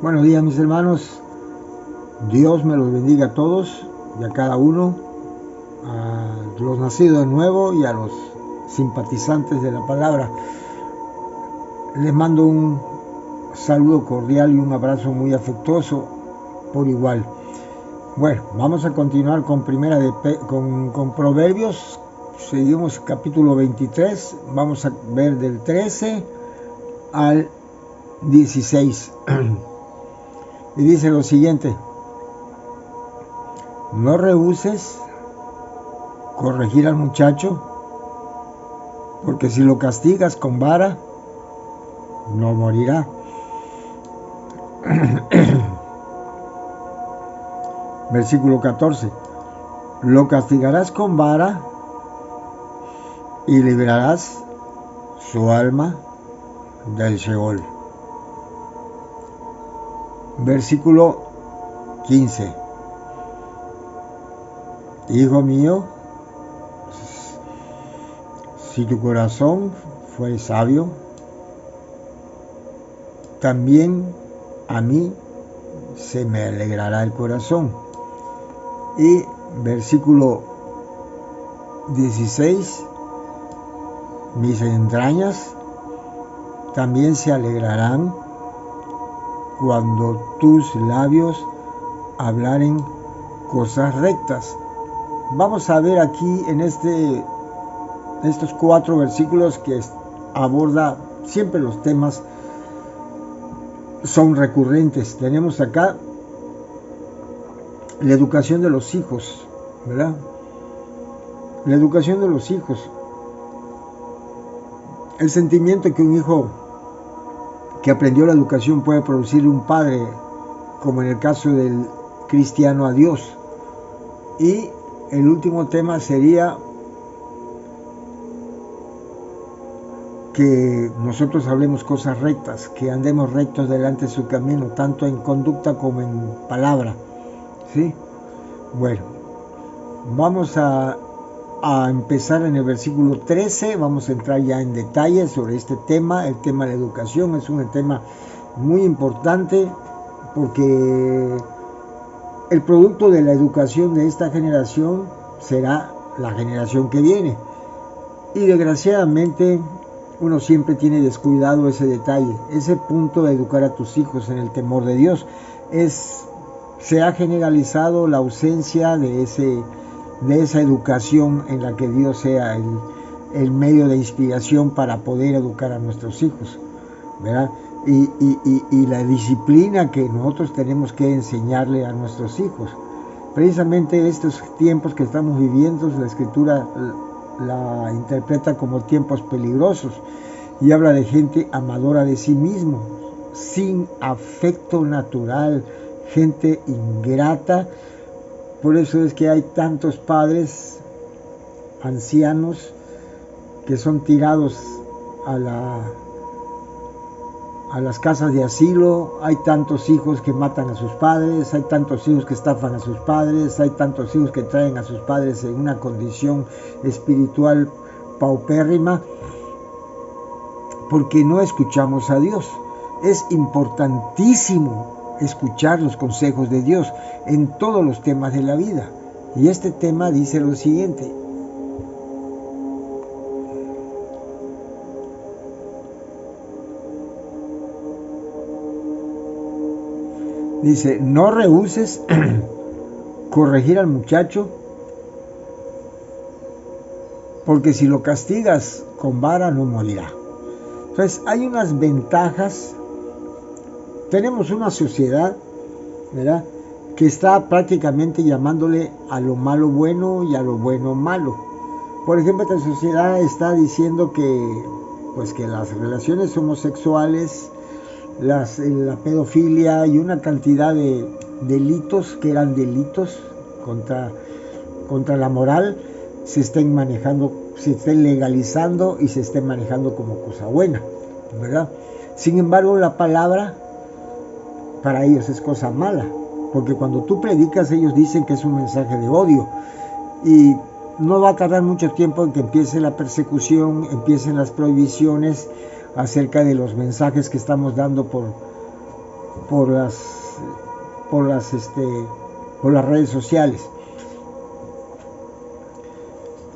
Buenos días, mis hermanos. Dios me los bendiga a todos y a cada uno, a los nacidos de nuevo y a los simpatizantes de la palabra. Les mando un saludo cordial y un abrazo muy afectuoso por igual. Bueno, vamos a continuar con con Proverbios. Seguimos capítulo 23. Vamos a ver del 13 al 16. Y dice lo siguiente: no rehuses corregir al muchacho, porque si lo castigas con vara, no morirá. Versículo 14: lo castigarás con vara y librarás su alma del Sheol. Versículo 15: hijo mío, si tu corazón fuere sabio, también a mí se me alegrará el corazón. Y versículo 16: mis entrañas también se alegrarán cuando tus labios hablaren cosas rectas. Vamos a ver aquí en estos 4 versículos que aborda siempre los temas, son recurrentes. Tenemos acá la educación de los hijos, ¿verdad? La educación de los hijos. El sentimiento que un hijo que aprendió la educación puede producir un padre, como en el caso del cristiano a Dios. Y el último tema sería que nosotros hablemos cosas rectas, que andemos rectos delante de su camino, tanto en conducta como en palabra. ¿Sí? Bueno, vamos a empezar en el versículo 13, vamos a entrar ya en detalle sobre este tema. El tema de la educación es un tema muy importante porque el producto de la educación de esta generación será la generación que viene. Y desgraciadamente uno siempre tiene descuidado ese detalle, ese punto de educar a tus hijos en el temor de Dios. Se ha generalizado la ausencia de esa educación en la que Dios sea el medio de inspiración para poder educar a nuestros hijos, ¿verdad? Y la disciplina que nosotros tenemos que enseñarle a nuestros hijos. Precisamente estos tiempos que estamos viviendo, la Escritura la interpreta como tiempos peligrosos y habla de gente amadora de sí mismo, sin afecto natural, gente ingrata. Por eso es que hay tantos padres ancianos que son tirados a las casas de asilo, hay tantos hijos que matan a sus padres, hay tantos hijos que estafan a sus padres, hay tantos hijos que traen a sus padres en una condición espiritual paupérrima, porque no escuchamos a Dios. Es importantísimo escuchar los consejos de Dios en todos los temas de la vida. Y este tema dice lo siguiente: dice, no rehuses corregir al muchacho, porque si lo castigas con vara no morirá. Entonces hay unas ventajas. Tenemos una sociedad, ¿verdad?, que está prácticamente llamándole a lo malo bueno y a lo bueno malo. Por ejemplo, esta sociedad está diciendo que las relaciones homosexuales, la pedofilia y una cantidad de delitos que eran delitos contra la moral se estén manejando, se estén legalizando y se estén manejando como cosa buena, ¿verdad? Sin embargo, la palabra para ellos es cosa mala, porque cuando tú predicas, ellos dicen que es un mensaje de odio, y no va a tardar mucho tiempo en que empiece la persecución, empiecen las prohibiciones acerca de los mensajes que estamos dando por las redes sociales.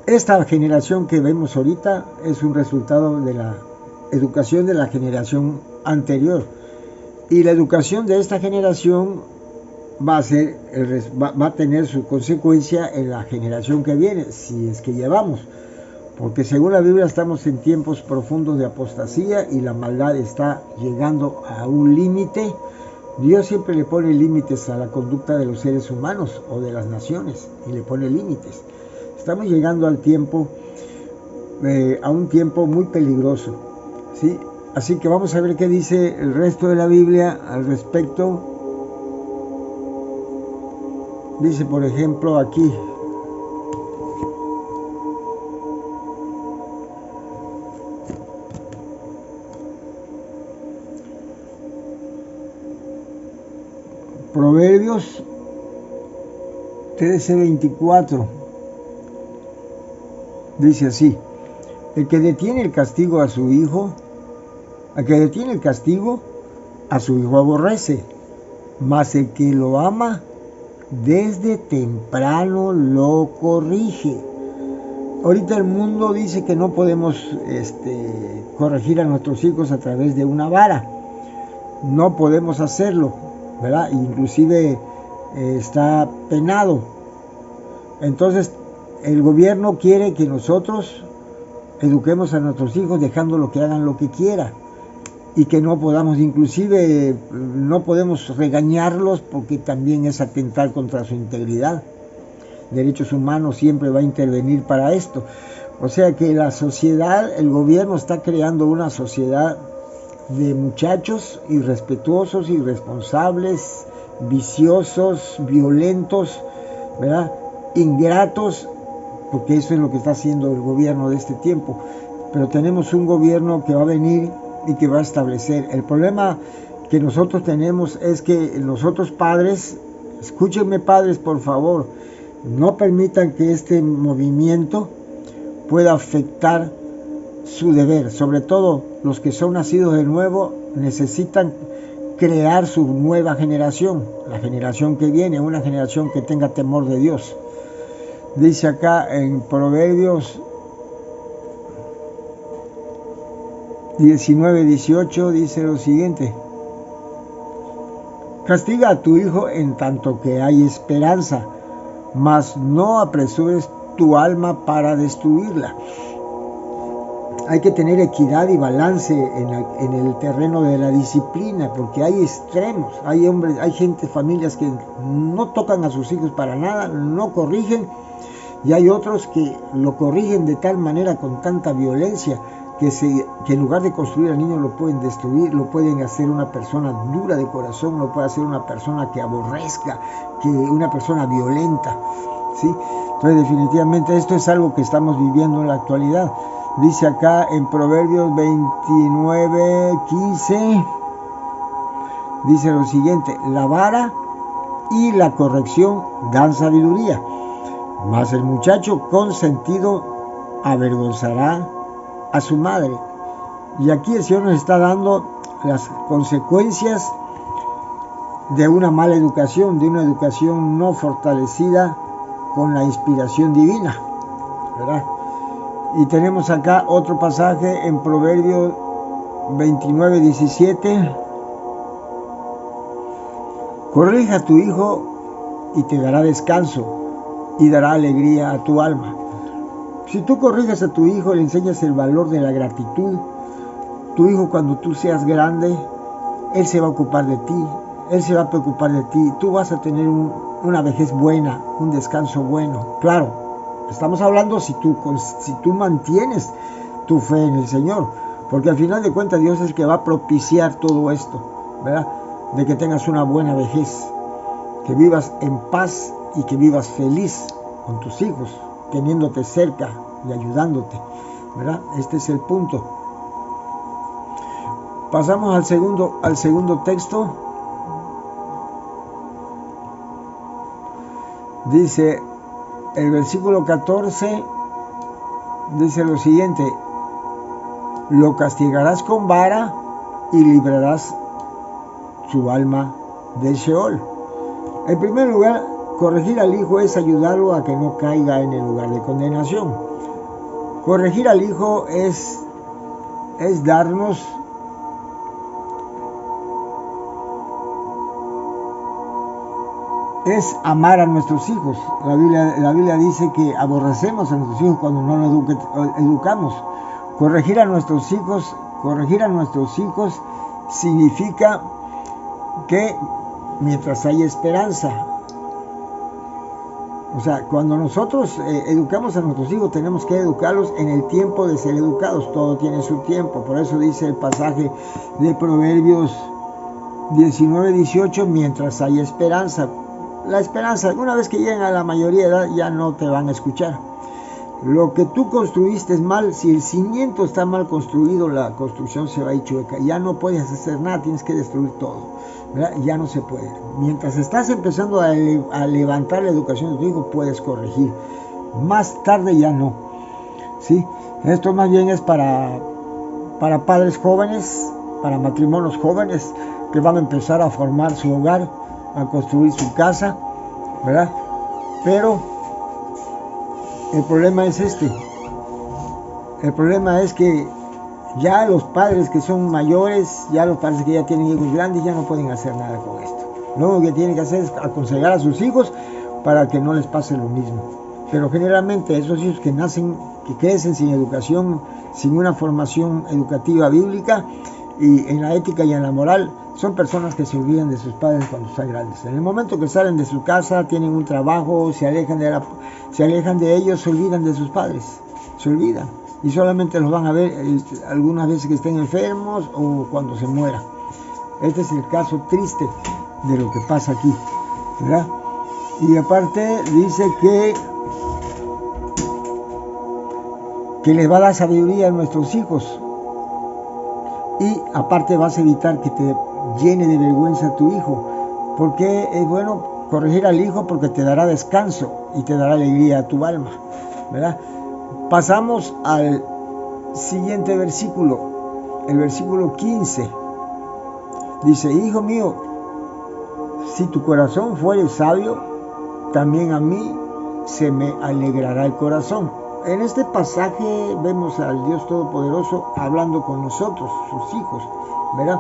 Esta generación que vemos ahorita es un resultado de la educación de la generación anterior, y la educación de esta generación va a tener su consecuencia en la generación que viene, si es que llevamos, porque según la Biblia estamos en tiempos profundos de apostasía y la maldad está llegando a un límite. Dios siempre le pone límites a la conducta de los seres humanos o de las naciones, y le pone límites. Estamos llegando al tiempo, a un tiempo muy peligroso, ¿sí? Así que vamos a ver qué dice el resto de la Biblia al respecto. Dice, por ejemplo, aquí, Proverbios 13:24, dice así: el que detiene el castigo a su hijo, aborrece, mas el que lo ama desde temprano lo corrige. Ahorita el mundo dice que no podemos corregir a nuestros hijos a través de una vara. No podemos hacerlo, ¿verdad? Inclusive está penado. Entonces el gobierno quiere que nosotros eduquemos a nuestros hijos dejándolo que hagan lo que quiera, y que no podamos, inclusive no podemos regañarlos, porque también es atentar contra su integridad. Derechos Humanos siempre va a intervenir para esto. O sea que la sociedad, el gobierno está creando una sociedad de muchachos irrespetuosos, irresponsables, viciosos, violentos, ¿verdad? Ingratos, porque eso es lo que está haciendo el gobierno de este tiempo. Pero tenemos un gobierno que va a venir y que va a establecer. El problema que nosotros tenemos es que nosotros padres, escúchenme padres por favor, no permitan que este movimiento pueda afectar su deber. Sobre todo los que son nacidos de nuevo necesitan crear su nueva generación, la generación que viene, una generación que tenga temor de Dios. Dice acá en Proverbios 19:18, dice lo siguiente: castiga a tu hijo en tanto que hay esperanza, mas no apresures tu alma para destruirla. Hay que tener equidad y balance en el terreno de la disciplina, porque hay extremos, hay familias que no tocan a sus hijos para nada, no corrigen, y hay otros que lo corrigen de tal manera, con tanta violencia, que en lugar de construir al niño lo pueden destruir, lo pueden hacer una persona dura de corazón, lo puede hacer una persona que aborrezca, que una persona violenta, ¿sí? Entonces definitivamente esto es algo que estamos viviendo en la actualidad. Dice acá en Proverbios 29:15, dice lo siguiente: la vara y la corrección dan sabiduría, mas el muchacho consentido avergonzará a su madre. Y aquí el Señor nos está dando las consecuencias de una mala educación, de una educación no fortalecida con la inspiración divina, ¿verdad? Y tenemos acá otro pasaje en Proverbios 29:17: corrija a tu hijo y te dará descanso y dará alegría a tu alma. Si tú corriges a tu hijo, le enseñas el valor de la gratitud, tu hijo, cuando tú seas grande, él se va a ocupar de ti, él se va a preocupar de ti, tú vas a tener una vejez buena, un descanso bueno. Claro, estamos hablando si tú mantienes tu fe en el Señor, porque al final de cuentas Dios es el que va a propiciar todo esto, ¿verdad? De que tengas una buena vejez, que vivas en paz y que vivas feliz con tus hijos, teniéndote cerca y ayudándote, ¿verdad? Este es el punto. Pasamos al segundo texto. Dice el versículo 14, dice lo siguiente: lo castigarás con vara y librarás su alma del Sheol. En primer lugar, corregir al hijo es ayudarlo a que no caiga en el lugar de condenación. Corregir al hijo es darnos es amar a nuestros hijos. La Biblia dice que aborrecemos a nuestros hijos cuando no los educamos. Corregir a nuestros hijos significa que mientras hay esperanza, o sea, cuando nosotros educamos a nuestros hijos, tenemos que educarlos en el tiempo de ser educados. Todo tiene su tiempo. Por eso dice el pasaje de Proverbios 19:18, mientras hay esperanza. La esperanza, una vez que lleguen a la mayoría de edad, ya no te van a escuchar. Lo que tú construiste es mal. Si el cimiento está mal construido, la construcción se va a ir chueca. Ya no puedes hacer nada, tienes que destruir todo, ¿verdad? Ya no se puede. Mientras estás empezando a levantar la educación de tu hijo, puedes corregir. Más tarde ya no, ¿sí? Esto más bien es para padres jóvenes, para matrimonios jóvenes que van a empezar a formar su hogar, a construir su casa, ¿verdad? Pero el problema es el problema es que ya los padres que son mayores, ya los padres que ya tienen hijos grandes, ya no pueden hacer nada con esto. Lo único que tienen que hacer es aconsejar a sus hijos para que no les pase lo mismo. Pero generalmente esos hijos que nacen, que crecen sin educación, sin una formación educativa bíblica y en la ética y en la moral, son personas que se olvidan de sus padres cuando están grandes. En el momento que salen de su casa, tienen un trabajo, se alejan de ellos, se olvidan de sus padres, se olvidan. Y solamente los van a ver algunas veces que estén enfermos o cuando se mueran. Este es el caso triste de lo que pasa aquí, ¿verdad? Y aparte dice que les va a dar sabiduría a nuestros hijos. Y aparte vas a evitar que te llene de vergüenza tu hijo, porque es bueno corregir al hijo porque te dará descanso y te dará alegría a tu alma, ¿verdad? Pasamos al siguiente versículo, el versículo 15. Dice: hijo mío, si tu corazón fuere sabio, también a mí se me alegrará el corazón. En este pasaje vemos al Dios Todopoderoso hablando con nosotros, sus hijos, ¿verdad?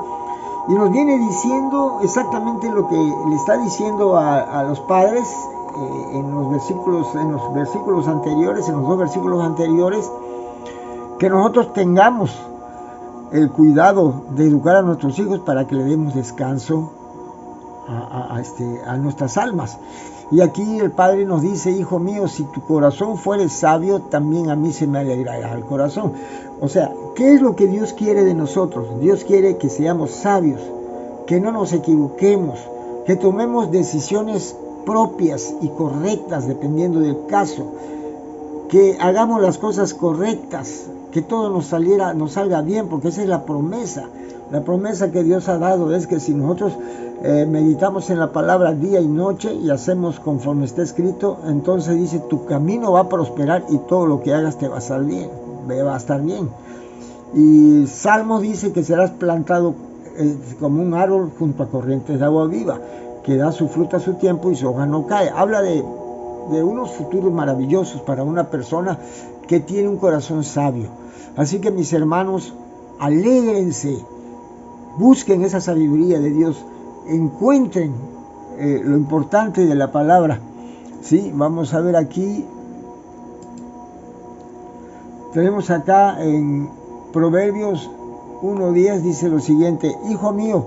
Y nos viene diciendo exactamente lo que le está diciendo a los padres en los versículos anteriores, en los dos versículos anteriores, que nosotros tengamos el cuidado de educar a nuestros hijos para que le demos descanso a nuestras almas. Y aquí el Padre nos dice: hijo mío, si tu corazón fuere sabio, también a mí se me alegrará el corazón. O sea, ¿qué es lo que Dios quiere de nosotros? Dios quiere que seamos sabios, que no nos equivoquemos, que tomemos decisiones propias y correctas dependiendo del caso, que hagamos las cosas correctas, que todo nos salga bien, porque esa es la promesa. La promesa que Dios ha dado es que si nosotros meditamos en la palabra día y noche y hacemos conforme está escrito, entonces dice: tu camino va a prosperar y todo lo que hagas te va a estar bien. Y Salmo dice que serás plantado como un árbol junto a corrientes de agua viva, que da su fruto a su tiempo y su hoja no cae. Habla de unos futuros maravillosos para una persona que tiene un corazón sabio. Así que, mis hermanos, alégrense, busquen esa sabiduría de Dios, encuentren lo importante de la palabra. ¿Sí? Vamos a ver aquí, tenemos acá en Proverbios 1:10, dice lo siguiente: hijo mío,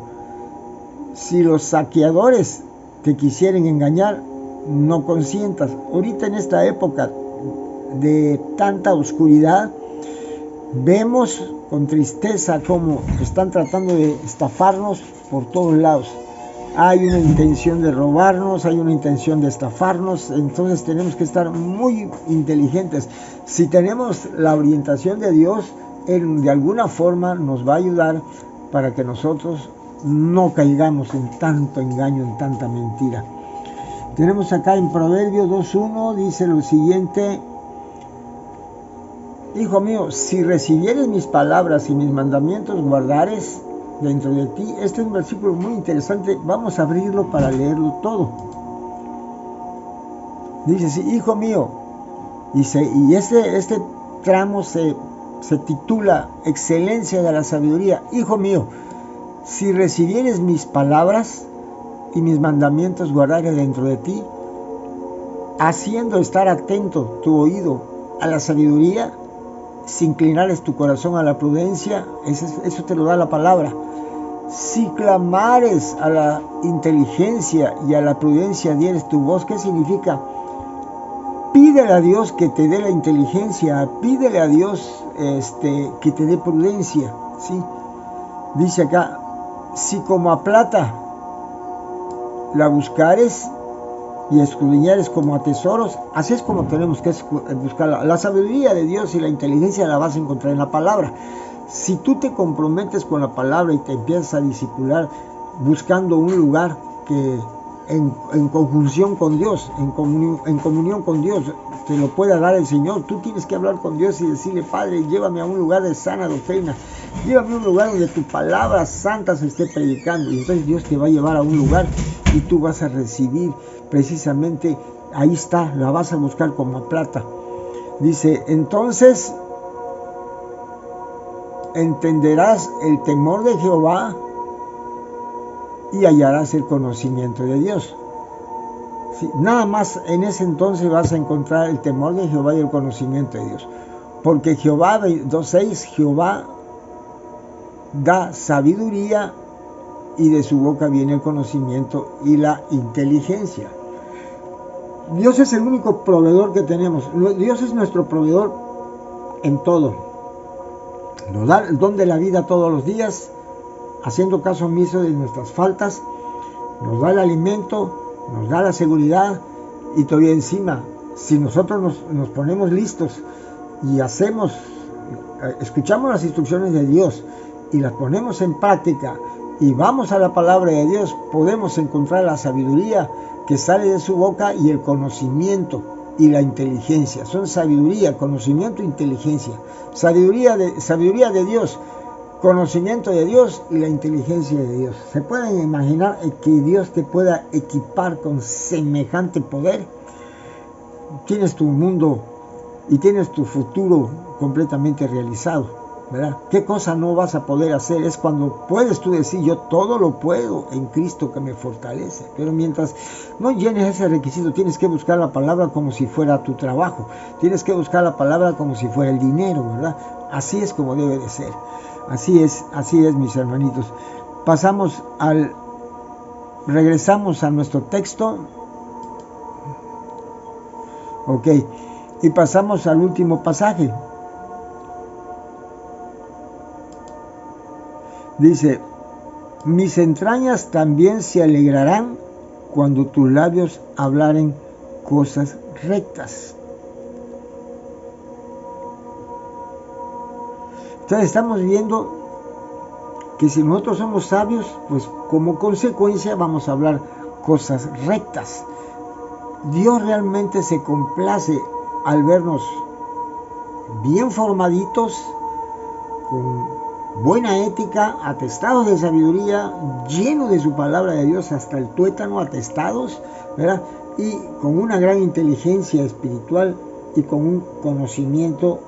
si los saqueadores te quisieren engañar, no consientas. Ahorita en esta época de tanta oscuridad, vemos con tristeza cómo están tratando de estafarnos por todos lados. Hay una intención de robarnos, hay una intención de estafarnos, entonces tenemos que estar muy inteligentes. Si tenemos la orientación de Dios, Él de alguna forma nos va a ayudar para que nosotros no caigamos en tanto engaño, en tanta mentira. Tenemos acá en Proverbios 2:1, dice lo siguiente: hijo mío, si recibieres mis palabras y mis mandamientos guardares, dentro de ti. Este es un versículo muy interesante. Vamos a abrirlo para leerlo todo. Dice así: hijo mío, y este tramo se titula Excelencia de la Sabiduría. Hijo mío, si recibieres mis palabras y mis mandamientos guardares dentro de ti, haciendo estar atento tu oído a la sabiduría, si inclinares tu corazón a la prudencia, eso te lo da la palabra. Si clamares a la inteligencia y a la prudencia dieres tu voz. ¿Qué significa? Pídele a Dios que te dé la inteligencia, pídele a Dios que te dé prudencia, ¿sí? Dice acá: si como a plata la buscares y escudriñares como a tesoros. Así es como tenemos que buscarla. La sabiduría de Dios y la inteligencia la vas a encontrar en la palabra. Si tú te comprometes con la palabra y te empiezas a discipular buscando un lugar que en conjunción con Dios, en comunión con Dios, te lo pueda dar el Señor. Tú tienes que hablar con Dios y decirle: Padre, llévame a un lugar de sana doctrina, llévame a un lugar donde tu palabra santa se esté predicando. Y entonces Dios te va a llevar a un lugar y tú vas a recibir precisamente, ahí está, la vas a buscar como a plata. Dice: entonces entenderás el temor de Jehová y hallarás el conocimiento de Dios. Sí, nada más en ese entonces vas a encontrar el temor de Jehová y el conocimiento de Dios. Porque Jehová, 2:6, Jehová da sabiduría y de su boca viene el conocimiento y la inteligencia. Dios es el único proveedor que tenemos. Dios es nuestro proveedor en todo. Nos da el don de la vida todos los días, haciendo caso omiso de nuestras faltas. Nos da el alimento, nos da la seguridad, y todavía encima, si nosotros nos ponemos listos y escuchamos las instrucciones de Dios y las ponemos en práctica y vamos a la palabra de Dios, podemos encontrar la sabiduría que sale de su boca y el conocimiento y la inteligencia. Son sabiduría, conocimiento e inteligencia. Sabiduría de Dios, conocimiento de Dios y la inteligencia de Dios. ¿Se pueden imaginar que Dios te pueda equipar con semejante poder? Tienes tu mundo y tienes tu futuro completamente realizado, ¿verdad? ¿Qué cosa no vas a poder hacer? Es cuando puedes tú decir: yo todo lo puedo en Cristo que me fortalece. Pero mientras no llenes ese requisito, tienes que buscar la palabra como si fuera tu trabajo. Tienes que buscar la palabra como si fuera el dinero, ¿verdad? Así es como debe de ser. Así es, mis hermanitos. Regresamos a nuestro texto. Ok, y pasamos al último pasaje. Dice: mis entrañas también se alegrarán cuando tus labios hablaren cosas rectas. Entonces estamos viendo que si nosotros somos sabios, pues como consecuencia vamos a hablar cosas rectas. Dios realmente se complace al vernos bien formaditos, con buena ética, atestados de sabiduría, llenos de su palabra de Dios hasta el tuétano, atestados, ¿verdad? Y con una gran inteligencia espiritual y con un conocimiento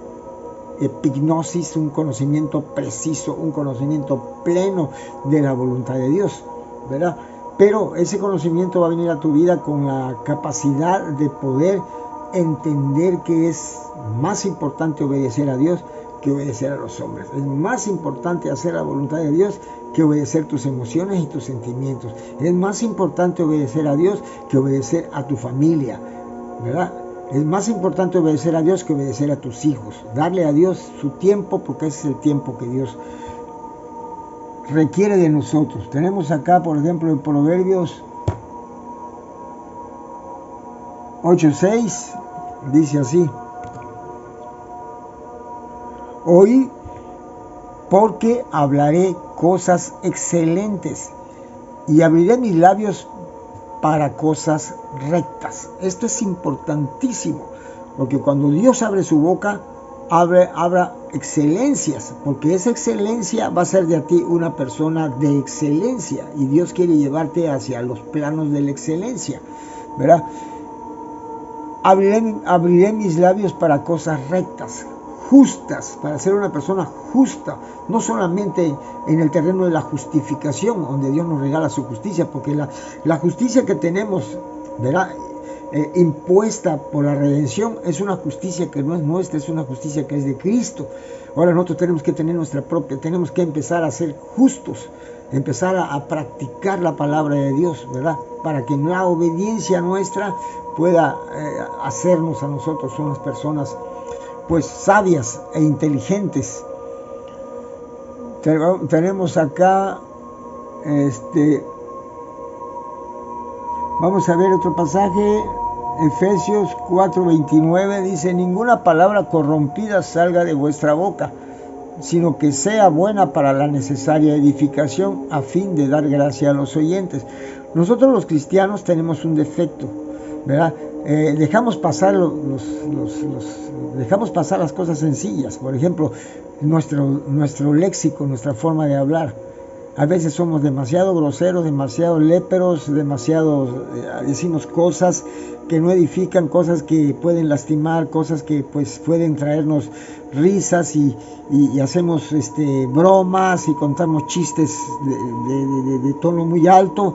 epignosis, un conocimiento preciso, un conocimiento pleno de la voluntad de Dios, ¿verdad? Pero ese conocimiento va a venir a tu vida con la capacidad de poder entender que es más importante obedecer a Dios que obedecer a los hombres. Es más importante hacer la voluntad de Dios que obedecer tus emociones y tus sentimientos. Es más importante obedecer a Dios que obedecer a tu familia, ¿verdad? Es más importante obedecer a Dios que obedecer a tus hijos. Darle a Dios su tiempo, porque ese es el tiempo que Dios requiere de nosotros. Tenemos acá, por ejemplo, en Proverbios 8:6, dice así: oí, porque hablaré cosas excelentes y abriré mis labios para cosas rectas. Esto es importantísimo, porque cuando Dios abre su boca, Abra excelencias, porque esa excelencia va a ser de a ti una persona de excelencia, y Dios quiere llevarte hacia los planos de la excelencia, ¿verdad? Abriré mis labios para cosas rectas, justas, para ser una persona justa, no solamente en el terreno de la justificación, donde Dios nos regala su justicia, porque la justicia que tenemos, ¿verdad?, impuesta por la redención, es una justicia que no es nuestra, es una justicia que es de Cristo. Ahora nosotros tenemos que tener nuestra propia, tenemos que empezar a ser justos, empezar a practicar la palabra de Dios, ¿verdad?, para que la obediencia nuestra pueda hacernos a nosotros unas personas pues sabias e inteligentes. Tenemos acá vamos a ver otro pasaje. Efesios 4:29 dice: ninguna palabra corrompida salga de vuestra boca, sino que sea buena para la necesaria edificación, a fin de dar gracia a los oyentes. Nosotros los cristianos tenemos un defecto, ¿verdad? Dejamos pasar dejamos pasar las cosas sencillas. Por ejemplo, nuestro léxico, nuestra forma de hablar. A veces somos demasiado groseros, demasiado léperos, decimos cosas que no edifican, cosas que pueden lastimar, cosas que pues pueden traernos risas, y hacemos bromas y contamos chistes de tono muy alto,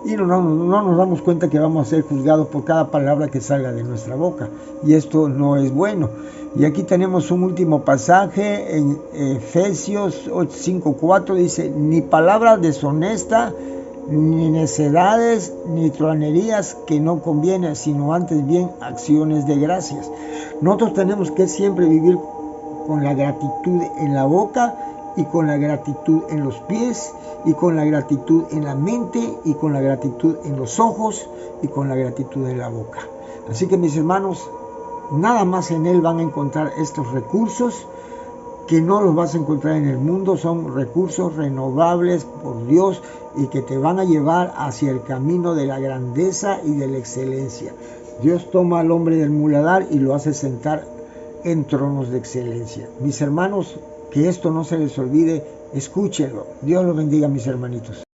y no nos damos cuenta que vamos a ser juzgados por cada palabra que salga de nuestra boca, y esto no es bueno. Y aquí tenemos un último pasaje en Efesios 5:4, dice: ni palabra deshonesta, ni necedades, ni truanerías que no conviene, sino antes bien acciones de gracias. Nosotros tenemos que siempre vivir con la gratitud en la boca, y con la gratitud en los pies, y con la gratitud en la mente, y con la gratitud en los ojos, y con la gratitud en la boca. Así que, mis hermanos, nada más en Él van a encontrar estos recursos que no los vas a encontrar en el mundo. Son recursos renovables por Dios y que te van a llevar hacia el camino de la grandeza y de la excelencia. Dios toma al hombre del muladar y lo hace sentar en tronos de excelencia. Mis hermanos, que esto no se les olvide, escúchenlo. Dios los bendiga, mis hermanitos.